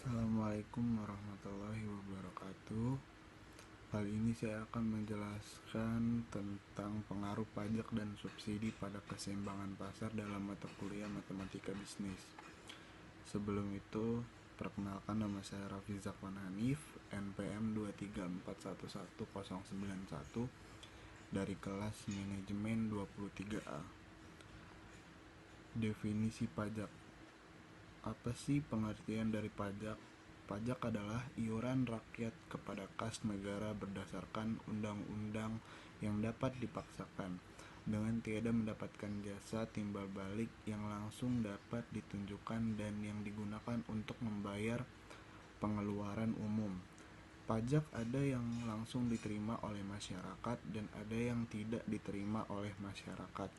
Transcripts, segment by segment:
Assalamualaikum warahmatullahi wabarakatuh. Kali ini saya akan menjelaskan tentang pengaruh pajak dan subsidi pada keseimbangan pasar dalam mata kuliah Matematika Bisnis. Sebelum itu, perkenalkan, nama saya Raffi Zakwan Hanif, NPM 234111091 dari kelas Manajemen 23A. Definisi pajak. Apa sih pengertian dari pajak? Pajak adalah iuran rakyat kepada kas negara berdasarkan undang-undang yang dapat dipaksakan dengan tiada mendapatkan jasa timbal balik yang langsung dapat ditunjukkan dan yang digunakan untuk membayar pengeluaran umum. Pajak ada yang langsung diterima oleh masyarakat dan ada yang tidak diterima oleh masyarakat.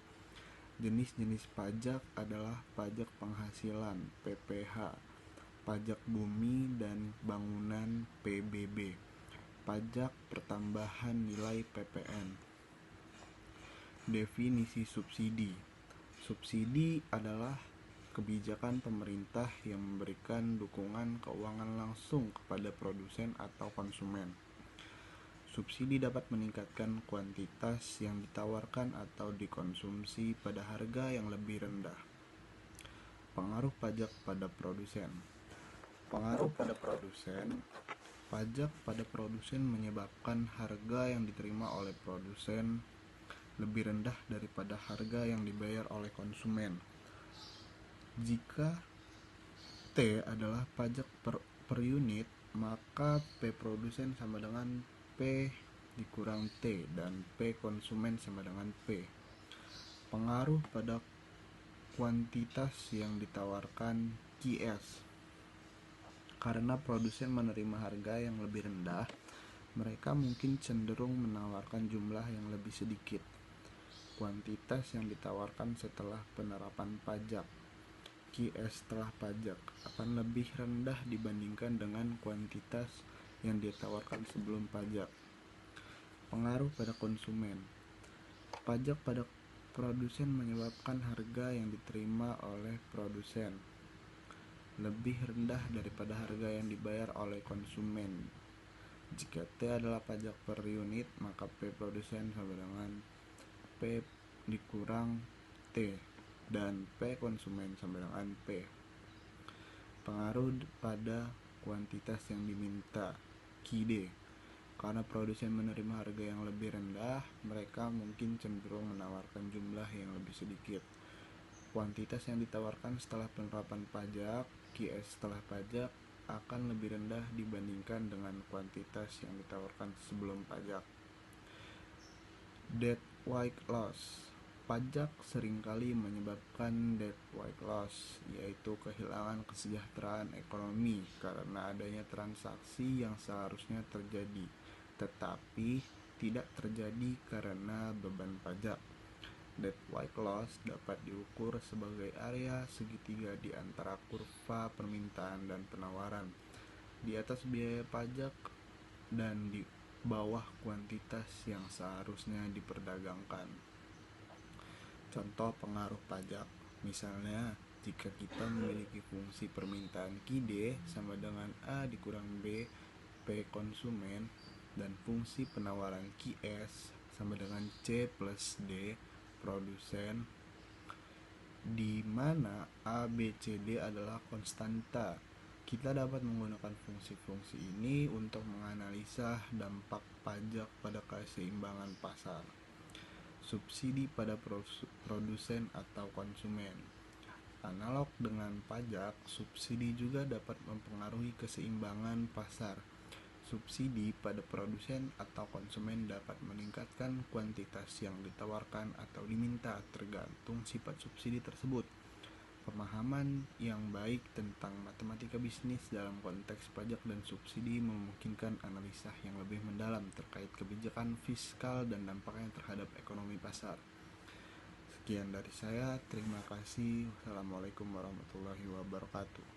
Jenis-jenis pajak adalah pajak penghasilan (PPH), pajak bumi dan bangunan (PBB), pajak pertambahan nilai (PPN). Definisi subsidi. Subsidi adalah kebijakan pemerintah yang memberikan dukungan keuangan langsung kepada produsen atau konsumen. Subsidi dapat meningkatkan kuantitas yang ditawarkan atau dikonsumsi pada harga yang lebih rendah. Pengaruh pajak pada produsen. Pengaruh pada produsen. Pajak pada produsen menyebabkan harga yang diterima oleh produsen lebih rendah daripada harga yang dibayar oleh konsumen. Jika T adalah pajak per unit, maka P produsen sama dengan P dikurang T dan P konsumen sama dengan P. Pengaruh pada kuantitas yang ditawarkan QS. Karena produsen menerima harga yang lebih rendah, mereka mungkin cenderung menawarkan jumlah yang lebih sedikit. Kuantitas yang ditawarkan setelah penerapan pajak QS setelah pajak akan lebih rendah dibandingkan dengan kuantitas yang ditawarkan sebelum pajak. Pengaruh pada konsumen. Pajak pada produsen menyebabkan harga yang diterima oleh produsen lebih rendah daripada harga yang dibayar oleh konsumen. Jika T adalah pajak per unit, maka P produsen sama dengan P dikurang T dan P konsumen sama dengan P. Pengaruh pada kuantitas yang diminta QD. Karena produsen menerima harga yang lebih rendah, mereka mungkin cenderung menawarkan jumlah yang lebih sedikit. Kuantitas yang ditawarkan setelah penerapan pajak QS setelah pajak akan lebih rendah dibandingkan dengan kuantitas yang ditawarkan sebelum pajak. Debt weight loss. Pajak seringkali menyebabkan debt weight loss, yaitu kehilangan kesejahteraan ekonomi karena adanya transaksi yang seharusnya terjadi, tetapi tidak terjadi karena beban pajak. Debt weight loss dapat diukur sebagai area segitiga di antara kurva permintaan dan penawaran, di atas biaya pajak dan di bawah kuantitas yang seharusnya diperdagangkan. Contoh pengaruh pajak, misalnya jika kita memiliki fungsi permintaan QD sama dengan A dikurang B P konsumen dan fungsi penawaran QS sama dengan C plus D produsen, di mana A, B, C, D adalah konstanta. Kita dapat menggunakan fungsi-fungsi ini untuk menganalisa dampak pajak pada keseimbangan pasar. Subsidi pada produsen atau konsumen. Analog dengan pajak, subsidi juga dapat mempengaruhi keseimbangan pasar. Subsidi pada produsen atau konsumen dapat meningkatkan kuantitas yang ditawarkan atau diminta tergantung sifat subsidi tersebut. Pemahaman yang baik tentang matematika bisnis dalam konteks pajak dan subsidi memungkinkan analisa yang lebih mendalam terkait kebijakan fiskal dan dampaknya terhadap ekonomi pasar. Sekian dari saya, terima kasih. Wassalamualaikum warahmatullahi wabarakatuh.